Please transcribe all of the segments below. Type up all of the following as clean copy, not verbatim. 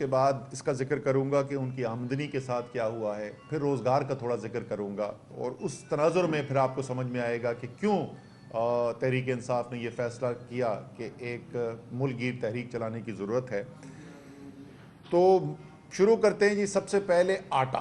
उसके बाद इसका जिक्र करूंगा कि उनकी आमदनी के साथ क्या हुआ है, फिर रोज़गार का थोड़ा जिक्र करूंगा और उस तनाजुर में फिर आपको समझ में आएगा कि क्यों तहरीक इंसाफ ने यह फैसला किया कि एक मुल्कगीर तहरीक चलाने की ज़रूरत है। तो शुरू करते हैं जी। सबसे पहले आटा।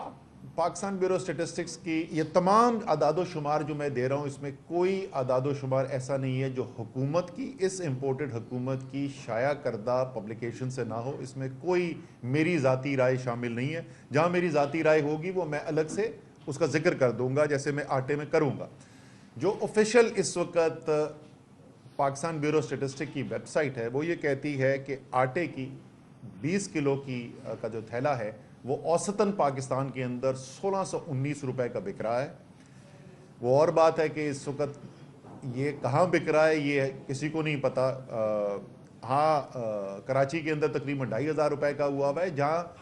पाकिस्तान ब्यूरो स्टेटिस्टिक्स की ये तमाम अदाद शुमार जो मैं दे रहा हूँ, इसमें कोई अदाद शुमार ऐसा नहीं है जो हुकूमत की, इस इम्पोर्टेड हुकूमत की शाया करदा पब्लिकेशन से ना हो। इसमें कोई मेरी ज़ाती राय शामिल नहीं है। जहाँ मेरी ज़ाती राय होगी वो मैं अलग से उसका जिक्र कर दूंगा, जैसे मैं आटे में करूँगा। जो ऑफिशियल इस वक्त पाकिस्तान ब्यूरो स्टेटिस्टिक की वेबसाइट है वो ये कहती है कि आटे की 20 किलो की का जो थैला है वो औसतन पाकिस्तान के अंदर 1619 रुपए का बिक रहा है। वो और बात है कि इस वक्त ये कहाँ बिक रहा है ये किसी को नहीं पता। कराची के अंदर तकरीबन 2500 रुपए का हुआ है, जहाँ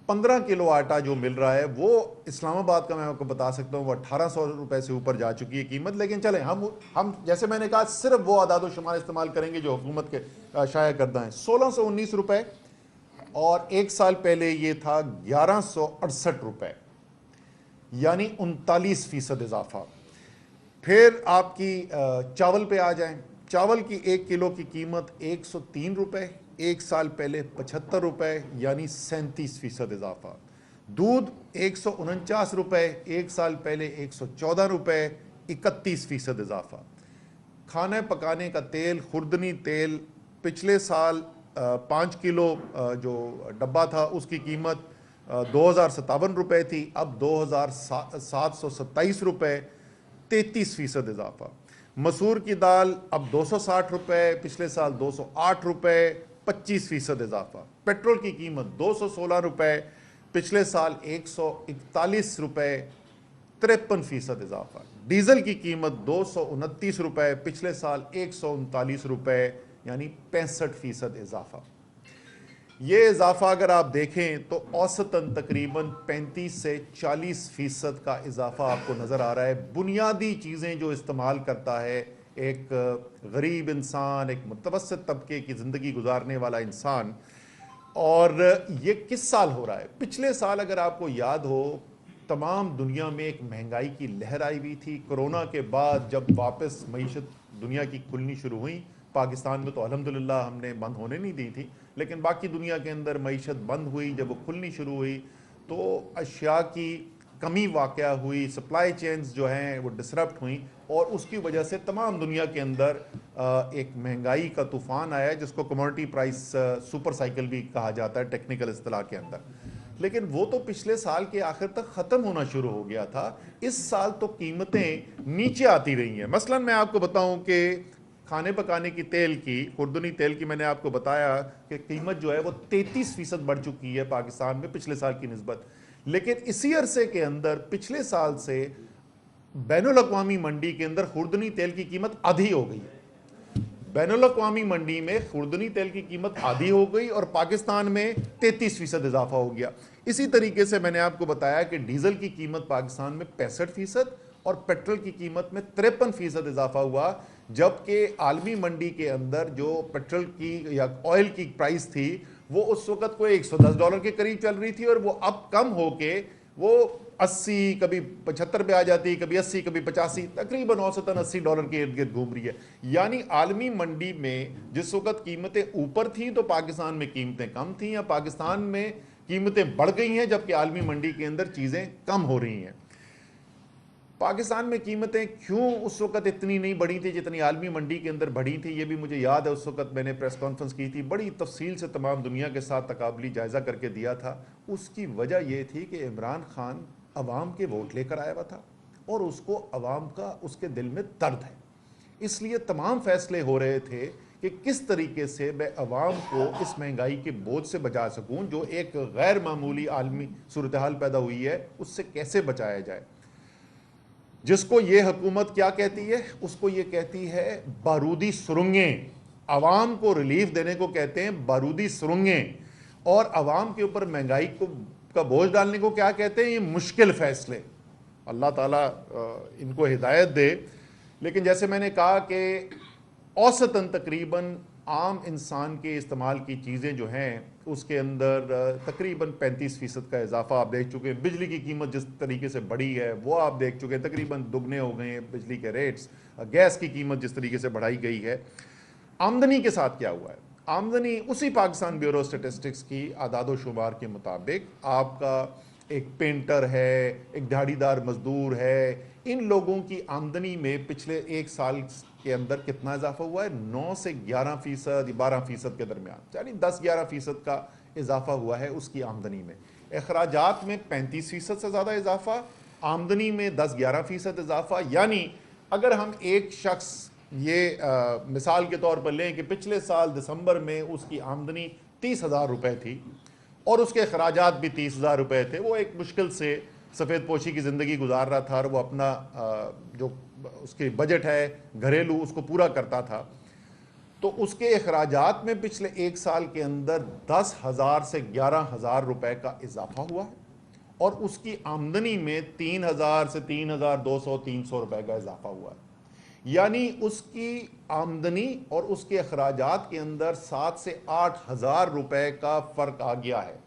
15 किलो आटा जो मिल रहा है वो इस्लामाबाद का मैं आपको बता सकता हूँ वो 1800 रुपए से ऊपर जा चुकी है कीमत। लेकिन चलें, हम जैसे मैंने कहा सिर्फ वो आदाद शुमार इस्तेमाल करेंगे जो हुकूमत के शाया करदा हैं। 1619 रुपए और एक साल पहले ये था 1168 रुपए, यानी 39% इजाफा। फिर आपकी चावल पे आ जाएं। चावल की 1 किलो की कीमत 103 रुपए, एक साल पहले 75 रुपए, यानी 37% इजाफा। दूध 149 रुपए, एक साल पहले 114 रुपए, 31% इजाफा। खाने पकाने का तेल, खुर्दनी तेल, पिछले साल 5 किलो जो डब्बा था उसकी कीमत 2057 रुपए थी, अब 2727 रुपए, 33% इजाफा। मसूर की दाल अब 260 रुपए, पिछले साल 208 रुपए, 25% इजाफा। पेट्रोल की कीमत 216 रुपए, पिछले साल 141 रुपए, 53% इजाफा। डीजल की कीमत 229 रुपए, पिछले साल 139 रुपए, यानी 65% इजाफा। ये इजाफा अगर आप देखें तो औसतन तकरीबन 35 से 40% का इजाफा आपको नज़र आ रहा है। बुनियादी चीज़ें जो इस्तेमाल करता है एक गरीब इंसान, एक मुतवस्सित तबके की ज़िंदगी गुजारने वाला इंसान, और ये किस साल हो रहा है? पिछले साल अगर आपको याद हो तमाम दुनिया में एक महंगाई की लहर आई हुई थी। कोरोना के बाद जब वापस मईशत दुनिया की खुलनी शुरू हुई, पाकिस्तान में तो अल्हम्दुलिल्लाह हमने बंद होने नहीं दी थी, लेकिन बाकी दुनिया के अंदर मईशत बंद हुई। जब वो खुलनी शुरू हुई तो अशिया की कमी वाक़या हुई, सप्लाई चेन्स जो हैं वो डिसरप्ट हुई, और उसकी वजह से तमाम दुनिया के अंदर एक महंगाई का तूफ़ान आया है, जिसको कमोडिटी प्राइस सुपर साइकिल भी कहा जाता है टेक्निकल इस्तिलाह के अंदर। लेकिन वो तो पिछले साल के आखिर तक ख़त्म होना शुरू हो गया था। इस साल तो कीमतें नीचे आती रही हैं। मसलन मैं आपको बताऊं कि खाने पकाने की तेल की, खुर्दनी तेल की, मैंने आपको बताया कि कीमत जो है वो 33% बढ़ चुकी है पाकिस्तान में पिछले साल की निस्बत। लेकिन इसी अरसे के अंदर पिछले साल से बैनुल अक़वामी मंडी के अंदर खुर्दनी तेल की कीमत आधी हो गई है। बैनुल अक़वामी मंडी में खुर्दनी तेल की कीमत आधी हो गई और पाकिस्तान में 33% इजाफा हो गया। इसी तरीके से मैंने आपको बताया कि डीजल की कीमत पाकिस्तान में 65% और पेट्रोल की कीमत में 53% इजाफा हुआ, जबकि आलमी मंडी के अंदर जो पेट्रोल की या ऑयल की प्राइस थी वो उस वक्त कोई $110 के करीब चल रही थी, और वो अब कम होके वो 80, कभी 75 पे आ जाती, कभी 80, कभी 85, तकरीबन औसतन $80 के इर्द गिर्द घूम रही है। यानी आलमी मंडी में जिस वक्त कीमतें ऊपर थी तो पाकिस्तान में कीमतें कम थी, या पाकिस्तान में कीमतें बढ़ गई हैं जबकि आलमी मंडी के अंदर चीज़ें कम हो रही हैं। पाकिस्तान में कीमतें क्यों उस वक्त इतनी नहीं बढ़ी थी जितनी आलमी मंडी के अंदर बढ़ी थी, ये भी मुझे याद है। उस वक्त मैंने प्रेस कॉन्फ्रेंस की थी, बड़ी तफसील से तमाम दुनिया के साथ तकाबली जायज़ा करके दिया था। उसकी वजह यह थी कि इमरान खान अवाम के वोट लेकर आया हुआ था और उसको अवाम का उसके दिल में दर्द है, इसलिए तमाम फैसले हो रहे थे कि किस तरीके से मैं अवाम को इस महंगाई के बोझ से बचा सकूं, जो एक गैर मामूली आलमी सूरत हाल पैदा हुई है, उससे कैसे बचाया जाए। जिसको ये हुकूमत क्या कहती है, उसको ये कहती है बारूदी सुरंगें। अवाम को रिलीफ देने को कहते हैं बारूदी सुरंगें, और अवाम के ऊपर महंगाई को का बोझ डालने को क्या कहते हैं, ये मुश्किल फैसले। अल्लाह ताला इनको हिदायत दे। लेकिन जैसे मैंने कहा कि औसतन तकरीबन आम इंसान के इस्तेमाल की चीज़ें जो हैं उसके अंदर तकरीबन 35% का इजाफा आप देख चुके हैं। बिजली की कीमत जिस तरीके से बढ़ी है वो आप देख चुके हैं, तकरीबन दुगने हो गए हैं बिजली के रेट्स। गैस की कीमत जिस तरीके से बढ़ाई गई है। आमदनी के साथ क्या हुआ है? आमदनी उसी पाकिस्तान ब्यूरो स्टेटिस्टिक्स की आदाद शुमार के मुताबिक आपका एक पेंटर है, एक दिहाड़ीदार मजदूर है, इन लोगों की आमदनी में पिछले एक साल के अंदर कितना इजाफा हुआ है? 9 से 11%, 12% के दरमियान, यानी 10-11% का इजाफा हुआ है उसकी आमदनी में। अखराजात में 35% से ज़्यादा इजाफा, आमदनी में 10-11% इजाफा। यानी अगर हम एक शख्स ये मिसाल के तौर पर लें कि पिछले साल दिसंबर में उसकी आमदनी 30,000 रुपये थी और उसके अखराजात भी 30,000 रुपये थे, वो एक मुश्किल से सफ़ेद पोशी की ज़िंदगी गुजार रहा था और वो अपना जो उसके बजट है घरेलू उसको पूरा करता था, तो उसके अखराजात में पिछले एक साल के अंदर 10,000 से 11,000 रुपये का इजाफा हुआ है और उसकी आमदनी में 3,000 से 3,200-300 रुपये का इजाफा हुआ है। यानी उसकी आमदनी और उसके अखराजात के अंदर 7 से 8,000 रुपये का फ़र्क आ गया है।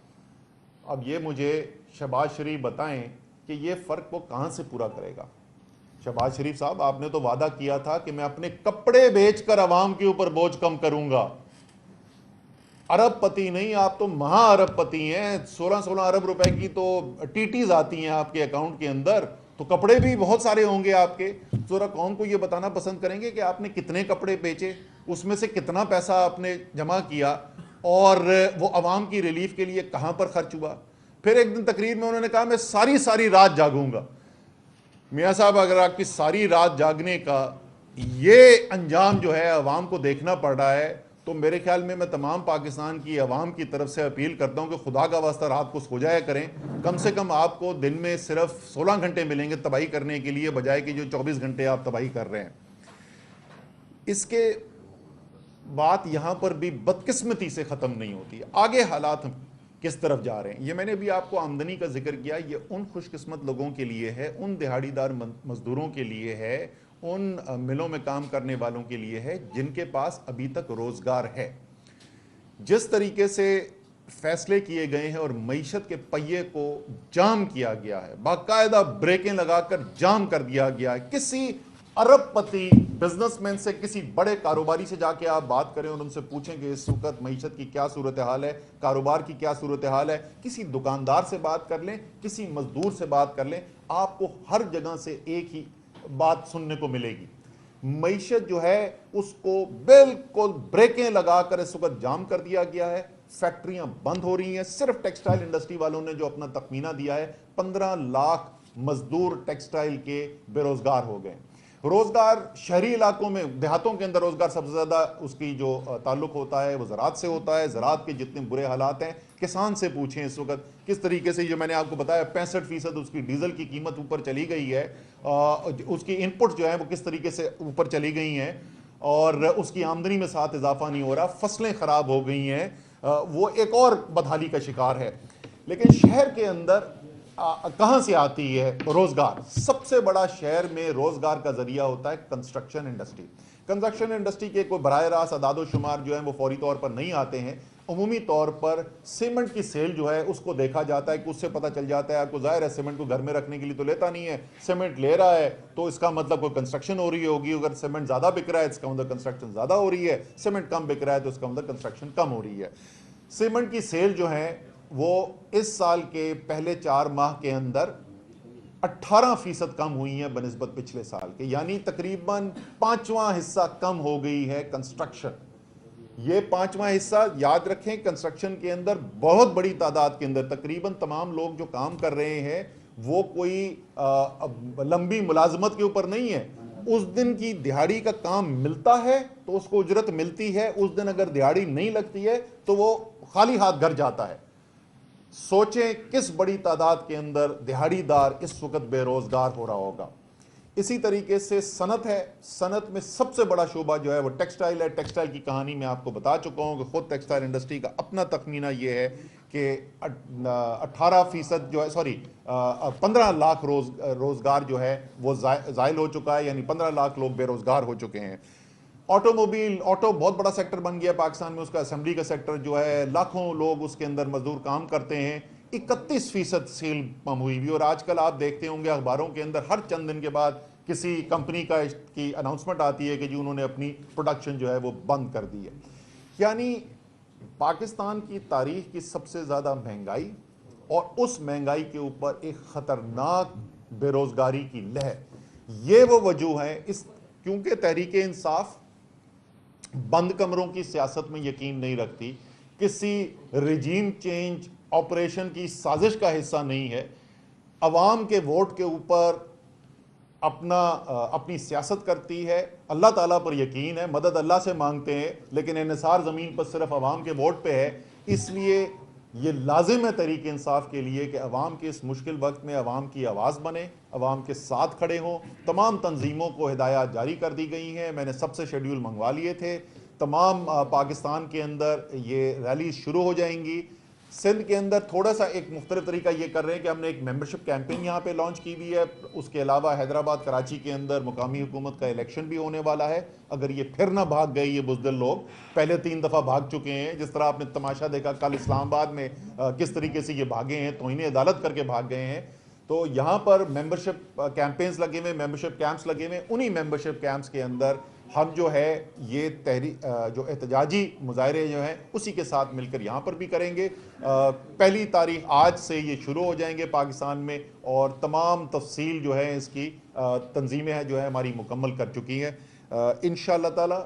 अब ये मुझे शहबाज शरीफ बताएं कि ये फ़र्क वो कहाँ से पूरा करेगा? शहबाज शरीफ साहब, आपने तो वादा किया था कि मैं अपने कपड़े बेचकर अवाम के ऊपर बोझ कम करूंगा। अरबपति नहीं, आप तो महा अरबपति हैं। 16-16 अरब रुपए की तो टीटीज आती हैं आपके अकाउंट के अंदर, तो कपड़े भी बहुत सारे होंगे आपके। जरा कौन को ये बताना पसंद करेंगे कि आपने कितने कपड़े बेचे, उसमें से कितना पैसा आपने जमा किया और वो अवाम की रिलीफ के लिए कहां पर खर्च हुआ? फिर एक दिन तकरीर में उन्होंने कहा मैं सारी सारी रात जागूंगा। मियाँ साहब, अगर आपकी सारी रात जागने का ये अंजाम जो है अवाम को देखना पड़ रहा है, तो मेरे ख्याल में मैं तमाम पाकिस्तान की अवाम की तरफ से अपील करता हूं कि खुदा का वास्ता रात को सो जाया करें। कम से कम आपको दिन में सिर्फ 16 घंटे मिलेंगे तबाही करने के लिए, बजाय कि जो 24 घंटे आप तबाही कर रहे हैं। इसके बात यहां पर भी बदकिस्मती से ख़त्म नहीं होती। आगे हालात किस तरफ जा रहे हैं, ये मैंने भी आपको आमदनी का जिक्र किया। ये उन खुशकिस्मत लोगों के लिए है, उन दिहाड़ीदार मजदूरों के लिए है, उन मिलों में काम करने वालों के लिए है जिनके पास अभी तक रोजगार है। जिस तरीके से फैसले किए गए हैं और मईशत के पहिए को जाम किया गया है, बाकायदा ब्रेकें लगाकर जाम कर दिया गया है। किसी अरबपति बिजनेसमैन से, किसी बड़े कारोबारी से जाके आप बात करें और उनसे पूछें कि इस वक्त मईशत की क्या सूरत हाल है, कारोबार की क्या सूरत हाल है, किसी दुकानदार से बात कर लें, किसी मजदूर से बात कर लें, आपको हर जगह से एक ही बात सुनने को मिलेगी। मईशत जो है उसको बिल्कुल ब्रेकें लगाकर इस वक्त जाम कर दिया गया है। फैक्ट्रियां बंद हो रही हैं। सिर्फ टेक्सटाइल इंडस्ट्री वालों ने जो अपना तखमीना दिया है, 15 लाख मजदूर टेक्सटाइल के बेरोजगार हो गए। रोजगार शहरी इलाकों में, देहातों के अंदर रोजगार सबसे ज्यादा उसकी जो ताल्लुक होता है वो ज़राअत से होता है। ज़राअत के जितने बुरे हालात हैं, किसान से पूछें इस वक्त किस तरीके से, जो मैंने आपको बताया 65% उसकी डीजल की कीमत ऊपर चली गई है, उसकी इनपुट जो है वो किस तरीके से ऊपर चली गई हैं और उसकी आमदनी में साथ इजाफा नहीं हो रहा, फसलें खराब हो गई हैं, वो एक और बदहाली का शिकार है। लेकिन शहर के अंदर कहां से आती है रोजगार? सबसे बड़ा शहर में रोजगार का जरिया होता है कंस्ट्रक्शन इंडस्ट्री। कंस्ट्रक्शन इंडस्ट्री के कोई बराह रास्त अदाद शुमार जो है वो फौरी तौर पर नहीं आते हैं। अमूमी तौर पर सीमेंट की सेल जो है उसको देखा जाता है कि उससे पता चल जाता है। आपको जाहिर है सीमेंट को घर में रखने के लिए तो लेता नहीं है, सीमेंट ले रहा है तो इसका मतलब कोई कंस्ट्रक्शन हो रही होगी। अगर सीमेंट ज्यादा बिक रहा है इसका मतलब कंस्ट्रक्शन ज्यादा हो रही है, सीमेंट कम बिक रहा है तो इसका मतलब कंस्ट्रक्शन कम हो रही है। सीमेंट की सेल जो है वो इस साल के पहले 4 माह के अंदर 18% कम हुई है बनिस्बत पिछले साल के, यानी तकरीबन 5वां हिस्सा कम हो गई है कंस्ट्रक्शन। ये 5वां हिस्सा याद रखें, कंस्ट्रक्शन के अंदर बहुत बड़ी तादाद के अंदर तकरीबन तमाम लोग जो काम कर रहे हैं वो कोई लंबी मुलाजमत के ऊपर नहीं है। उस दिन की दिहाड़ी का काम मिलता है तो उसको उजरत मिलती है, उस दिन अगर दिहाड़ी नहीं लगती है तो वो खाली हाथ घर जाता है। सोचें किस बड़ी तादाद के अंदर दिहाड़ीदार इस वक्त बेरोजगार हो रहा होगा। इसी तरीके से सनत है, सनत में सबसे बड़ा शोबा जो है वो टेक्सटाइल है। टेक्सटाइल की कहानी मैं आपको बता चुका हूं कि खुद टेक्सटाइल इंडस्ट्री का अपना तखमीना ये है कि 18% जो है, सॉरी 15 लाख रोजगार जो है वो जायल हो चुका है, यानी 15 लाख लोग बेरोजगार हो चुके हैं। ऑटो बहुत बड़ा सेक्टर बन गया पाकिस्तान में, उसका असेंबली का सेक्टर जो है, लाखों लोग उसके अंदर मजदूर काम करते हैं, 31% सेल कम हुई हुई। और आजकल आप देखते होंगे अखबारों के अंदर हर चंद दिन के बाद किसी कंपनी की अनाउंसमेंट आती है कि जी उन्होंने अपनी प्रोडक्शन जो है वो बंद कर दी है। यानी पाकिस्तान की तारीख की सबसे ज़्यादा महंगाई और उस महंगाई के ऊपर एक ख़तरनाक बेरोज़गारी की लहर, ये वो वजह है। इस क्योंकि तहरीक इंसाफ बंद कमरों की सियासत में यकीन नहीं रखती, किसी रिजीम चेंज ऑपरेशन की साजिश का हिस्सा नहीं है, अवाम के वोट के ऊपर अपनी सियासत करती है, अल्लाह ताला पर यकीन है, मदद अल्लाह से मांगते हैं, लेकिन इन्हिसार ज़मीन पर सिर्फ अवाम के वोट पे है। इसलिए ये लाजिम है तहरीक इंसाफ के लिए कि अवाम के इस मुश्किल वक्त में अवाम की आवाज़ बने, अवाम के साथ खड़े हों। तमाम तंजीमों को हिदायत जारी कर दी गई हैं, मैंने सबसे शेड्यूल मंगवा लिए थे। तमाम पाकिस्तान के अंदर ये रैली शुरू हो जाएंगी। सिंध के अंदर थोड़ा सा एक मुख्तलिफ तरीका ये कर रहे हैं कि हमने एक मेंबरशिप कैंपेन यहाँ पे लॉन्च की हुई है। उसके अलावा हैदराबाद, कराची के अंदर मुकामी हुकूमत का इलेक्शन भी होने वाला है। अगर ये फिर ना भाग गए, ये बुज़दिल लोग पहले 3 दफ़ा भाग चुके हैं, जिस तरह आपने तमाशा देखा कल इस्लामाबाद में किस तरीके से ये भागे हैं, तौहीन अदालत करके भाग गए हैं। तो यहाँ पर मेंबरशिप कैंपेन्स लगे हुए, मेंबरशिप कैंप्स लगे हुए। उन्हीं मेंबरशिप कैंप्स के अंदर हम जो है ये जो एहतजाजी मुजाहरे जो हैं उसी के साथ मिलकर यहाँ पर भी करेंगे। पहली तारीख आज से ये शुरू हो जाएंगे पाकिस्तान में, और तमाम तफसील जो है इसकी तंजीमें हैं जो है हमारी मुकम्मल कर चुकी हैं। इंशाअल्लाह ताला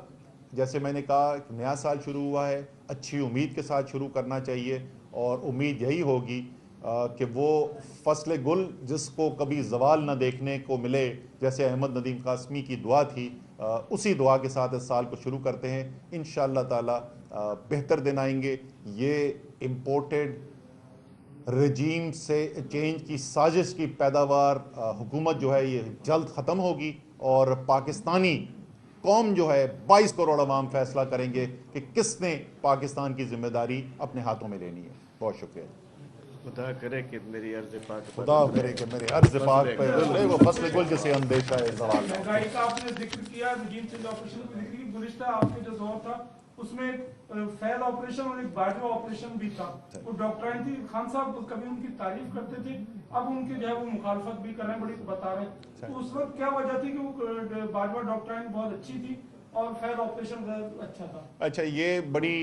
जैसे मैंने कहा नया साल शुरू हुआ है, अच्छी उम्मीद के साथ शुरू करना चाहिए, और उम्मीद यही होगी कि वो फसल गुल जिसको कभी जवाल न देखने को मिले, जैसे अहमद नदीम कासमी की दुआ थी, उसी दुआ के साथ इस साल को शुरू करते हैं। इंशाअल्लाह ताला बेहतर दिन आएंगे। ये इम्पोर्टेड रजीम से चेंज की साजिश की पैदावार हुकूमत जो है ये जल्द ख़त्म होगी, और पाकिस्तानी कौम जो है 22 करोड़ अवाम फैसला करेंगे कि किसने पाकिस्तान की जिम्मेदारी अपने हाथों में लेनी है। बहुत शुक्रिया। खुदा करे कि मेरी अर्ज़ पाक खुदा करे कि मेरे अर्ज़ पाक पे उतरे वो फसल गुल जिसे अंदेशा है ज़वाल। महंगाई का आपने जिक्र किया, रजीम चेंज ऑपरेशन का जिक्र किया। गुज़िश्ता आपके जो दौर था उसमें फेल ऑपरेशन और एक बाजवा ऑपरेशन भी था। वो डॉक्टर थी खान साहब कभी उनकी तारीफ करते थे, अब उनकी जो है वो मुखालफत भी कर रहे हैं, बड़ी बता रहे हैं। तो उस वक्त क्या वजह थी कि वो बाजवा डॉक्टर बहुत अच्छी थी और फेल ऑपरेशन अच्छा था? अच्छा, ये बड़ी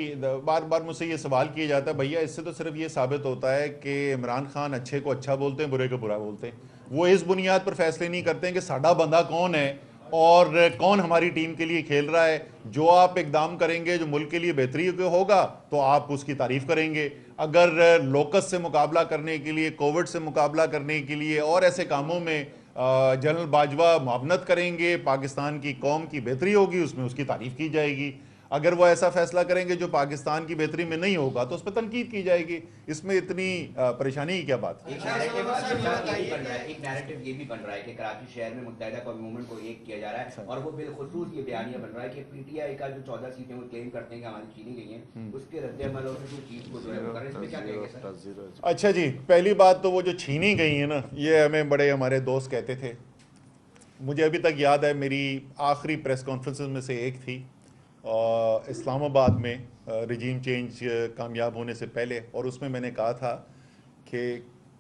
बार बार मुझसे ये सवाल किया जाता है, भैया इससे तो सिर्फ ये साबित होता है कि इमरान खान अच्छे को अच्छा बोलते हैं, बुरे को बुरा बोलते हैं। वो इस बुनियाद पर फैसले नहीं करते हैं कि साडा बंदा कौन है और कौन हमारी टीम के लिए खेल रहा है। जो आप इकदाम करेंगे जो मुल्क के लिए बेहतरी होगा तो आप उसकी तारीफ करेंगे। अगर लोकस से मुकाबला करने के लिए, कोविड से मुकाबला करने के लिए और ऐसे कामों में जनरल बाजवा मुआवनत करेंगे, पाकिस्तान की कौम की बेहतरी होगी, उसमें उसकी तारीफ की जाएगी। अगर वो ऐसा फैसला करेंगे जो पाकिस्तान की बेहतरी में नहीं होगा तो उस पर तनकीद की जाएगी। इसमें इतनी परेशानी की क्या बात है? एक नैरेटिव ये भी बन रहा है कि कराची शहर में मुत्तहिदा कौमी मूवमेंट को एक किया जा रहा है, और वो बिलखुसूस ये बयानिया बन रहा है कि पीटीआई का जो 14 सीटें वो क्लेम करते हैं कि हमारी छीनी गई हैं, उसके रद्द-ए-अमल और उस चीज को जो है वो कर रहे हैं। इसमें क्या कहेंगे सर? अच्छा जी, पहली बात तो वो जो छीनी गई है ना, ये हमें बड़े हमारे दोस्त कहते थे। मुझे अभी तक याद है मेरी आखिरी प्रेस कॉन्फ्रेंसेस में से एक थी इस्लामाबाद में रिजीम चेंज कामयाब होने से पहले, और उसमें मैंने कहा था कि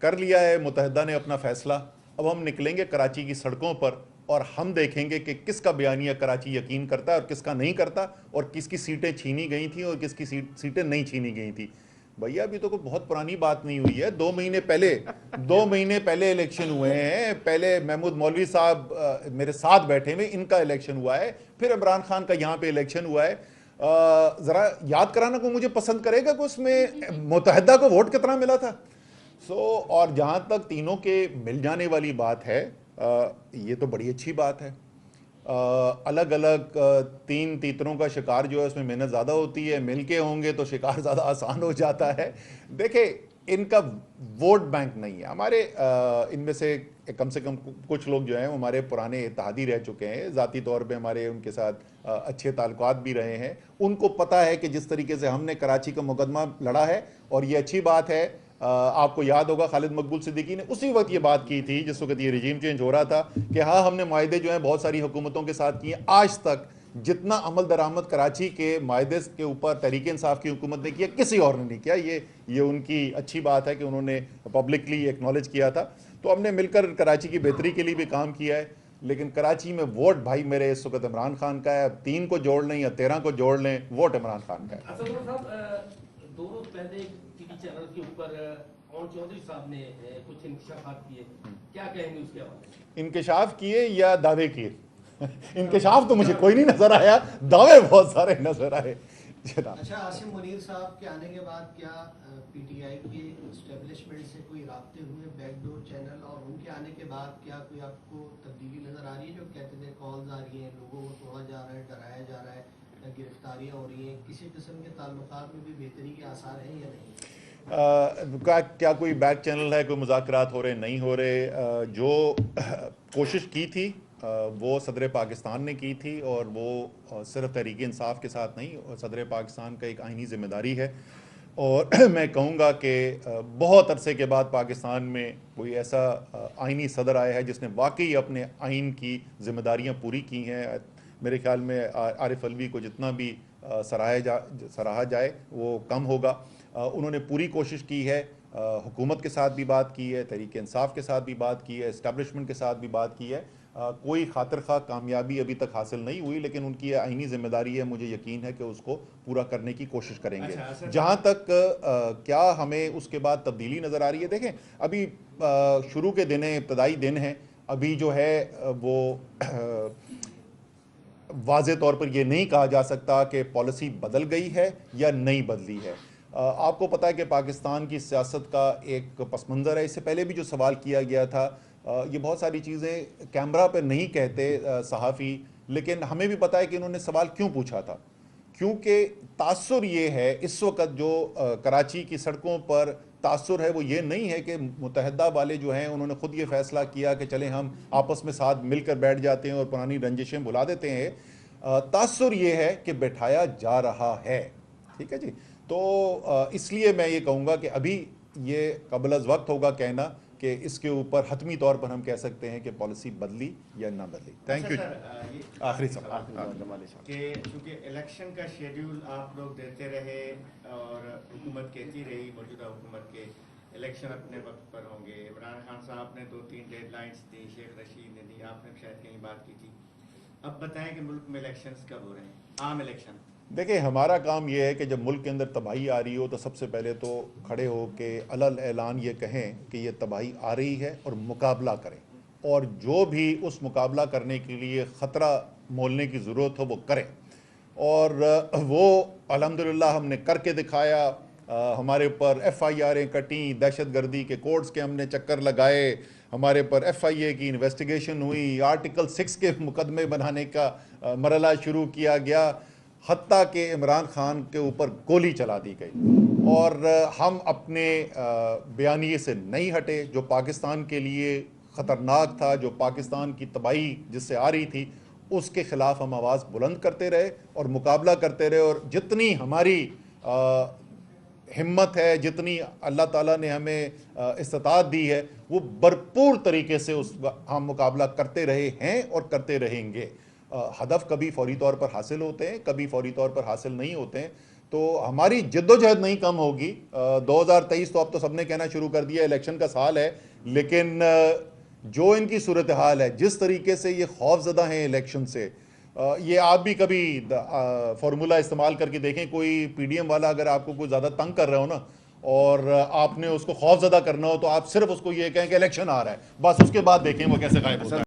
कर लिया है मुत्तहिदा ने अपना फ़ैसला, अब हम निकलेंगे कराची की सड़कों पर और हम देखेंगे कि किसका बयानिया कराची यकीन करता है और किसका नहीं करता, और किसकी सीटें छीनी गई थी और किसकी सीटें नहीं छीनी गई थी। भैया अभी तो कोई बहुत पुरानी बात नहीं हुई है, 2 महीने पहले इलेक्शन हुए हैं। पहले महमूद मौलवी साहब मेरे साथ बैठे हुए, इनका इलेक्शन हुआ है, फिर इमरान खान का यहाँ पे इलेक्शन हुआ है। ज़रा याद कराना को मुझे पसंद करेगा कि उसमें मुत्तहिदा को वोट कितना मिला था। और जहाँ तक तीनों के मिल जाने वाली बात है, ये तो बड़ी अच्छी बात है। अलग अलग 3 तीतरों का शिकार जो है उसमें मेहनत ज़्यादा होती है, मिलके होंगे तो शिकार ज़्यादा आसान हो जाता है। देखिए इनका वोट बैंक नहीं है। हमारे इनमें से कम कुछ लोग जो हैं वो हमारे पुराने इत्तेहादी रह चुके हैं, ज़ाती तौर पे हमारे उनके साथ अच्छे ताल्लुकात भी रहे हैं। उनको पता है कि जिस तरीके से हमने कराची का मुकदमा लड़ा है, और ये अच्छी बात है। आपको याद होगा खालिद मकबूल सिद्दीकी ने उसी वक्त ये बात की थी जिस वक्त ये रिजीम चेंज हो रहा था कि हाँ हमने मुआहदे जो हैं बहुत सारी हुकूमतों के साथ किए, आज तक जितना अमल दरामद कराची के मायदे के ऊपर तहरीक इंसाफ की हुकूमत ने किया, किसी और ने नहीं किया। ये उनकी अच्छी बात है कि उन्होंने पब्लिकली एक्नॉलेज किया था। तो हमने मिलकर कराची की बेहतरी के लिए भी काम किया है। लेकिन कराची में वोट भाई मेरे इस वक्त इमरान खान का है। 3 को जोड़ लें या 13 को जोड़ लें, वोट इमरान खान का है। असद साहब, 2 रोज पहले टीवी चैनल के ऊपर कौन चौधरी साहब ने कुछ इंकशाफात किए, क्या कहेंगे उसके हवाले? इंकशाफ किए या दावे किए? इंकशाफ तो मुझे कोई नहीं नजर आया, दावे बहुत सारे नजर आए। अच्छा, आसिम मुनीर साहब के आने के बाद क्या पीटीआई के एस्टेब्लिशमेंट से कोई राब्ते हुए बैकडोर चैनल, और उनके आने के बाद क्या कोई आपको तब्दीली नजर आ रही है? जो कहते थे कॉल्स आ रही हैं, लोगों को तोड़ा जा रहा है, डराया जा रहा है, गिरफ्तारियां हो रही हैं, किसी किस्म के ताल्लुकात में भी बेहतरी के आसार हैं या नहीं? क्या कोई बैक चैनल है, कोई मुज़ाकरात हो रहे नहीं हो रहे? जो कोशिश की थी वो सदर पाकिस्तान ने की थी, और वो सिर्फ तहरीक इंसाफ के साथ नहीं, सदर पाकिस्तान का एक आइनी ज़िम्मेदारी है। और मैं कहूँगा कि बहुत अरसे के बाद पाकिस्तान में कोई ऐसा आइनी सदर आया है जिसने वाकई अपने आइन की ज़िम्मेदारियाँ पूरी की हैं। मेरे ख्याल में आरिफ अलवी को जितना भी सराहा जाए वो कम होगा। उन्होंने पूरी कोशिश की है, हुकूमत के साथ भी बात की है, तहरीक इंसाफ के साथ भी बात की है, इस्टेब्लिशमेंट के साथ भी बात की है। कोई खातिर खा कामयाबी अभी तक हासिल नहीं हुई, लेकिन उनकी आईनी जिम्मेदारी है, मुझे यकीन है कि उसको पूरा करने की कोशिश करेंगे। जहाँ तक क्या हमें उसके बाद तब्दीली नज़र आ रही है, देखें अभी शुरू के दिन हैं, इब्तदाई दिन हैं। अभी जो है वो वाज़े तौर पर यह नहीं कहा जा सकता कि पॉलिसी बदल गई है या नहीं बदली है। आपको पता है कि पाकिस्तान की सियासत का एक पस मंज़र है। इससे पहले भी जो सवाल किया गया था, ये बहुत सारी चीज़ें कैमरा पर नहीं कहते सहाफ़ी, लेकिन हमें भी पता है कि इन्होंने सवाल क्यों पूछा था। क्योंकि तासुर ये है इस वक्त जो कराची की सड़कों पर तासुर है, वो ये नहीं है कि मुत्तहिदा वाले जो हैं उन्होंने ख़ुद ये फ़ैसला किया कि चलें हम आपस में साथ मिलकर बैठ जाते हैं और पुरानी रंजिशें भुला देते हैं। तासुर ये है कि बैठाया जा रहा है, ठीक है जी। तो इसलिए मैं ये कहूँगा कि अभी ये कबल अज़ वक्त होगा कहना कि इसके ऊपर हतमी तौर पर हम कह सकते हैं कि पॉलिसी बदली या ना बदली। Thank you. आखिरी सवाल कि चूँकि इलेक्शन का शेड्यूल आप लोग देते रहे और हुकूमत कहती रही, मौजूदा हुकूमत के इलेक्शन अपने वक्त पर होंगे। इमरान खान साहब ने 2-3 डेडलाइंस दी, शेख रशीद ने दी, आपने शायद कहीं बात की थी। अब बताएं कि मुल्क में इलेक्शंस कब हो रहे हैं, आम इलेक्शन? देखिए, हमारा काम यह है कि जब मुल्क के अंदर तबाही आ रही हो तो सबसे पहले तो खड़े हो के अलल ऐलान ये कहें कि ये तबाही आ रही है और मुकाबला करें, और जो भी उस मुकाबला करने के लिए ख़तरा मोलने की ज़रूरत हो वो करें। और वो अल्हम्दुलिल्लाह हमने करके दिखाया। हमारे ऊपर FIRें कटी, दहशतगर्दी के कोर्ट्स के हमने चक्कर लगाए, हमारे पर FIA की इन्वेस्टिगेशन हुई, आर्टिकल 6 के मुकदमे बनाने का मरला शुरू किया गया, हत्ता के इमरान खान के ऊपर गोली चला दी गई। और हम अपने बयानिए से नहीं हटे। जो पाकिस्तान के लिए ख़तरनाक था, जो पाकिस्तान की तबाही जिससे आ रही थी, उसके ख़िलाफ़ हम आवाज़ बुलंद करते रहे और मुकाबला करते रहे। और जितनी हमारी हिम्मत है, जितनी अल्लाह ताला ने हमें इस्तात दी है, वो भरपूर तरीके से उस हम मुकाबला करते रहे हैं और करते रहेंगे। हदफ कभी फौरी तौर पर हासिल होते हैं, कभी फौरी तौर पर हासिल नहीं होते हैं। तो हमारी जद्दोजहद नहीं कम होगी। 2023 तो अब तो सबने कहना शुरू कर दिया इलेक्शन का साल है, लेकिन जो इनकी सूरत हाल है, जिस तरीके से ये खौफजदा हैं इलेक्शन से, ये आप भी कभी फार्मूला इस्तेमाल करके देखें। कोई PDM वाला अगर आपको कोई ज़्यादा तंग कर रहा हो ना, और आपने उसको खौफजदा करना हो, तो आप सिर्फ उसको ये कहें कि इलेक्शन आ रहा है, बस उसके बाद देखें वो कैसे गायब होता है।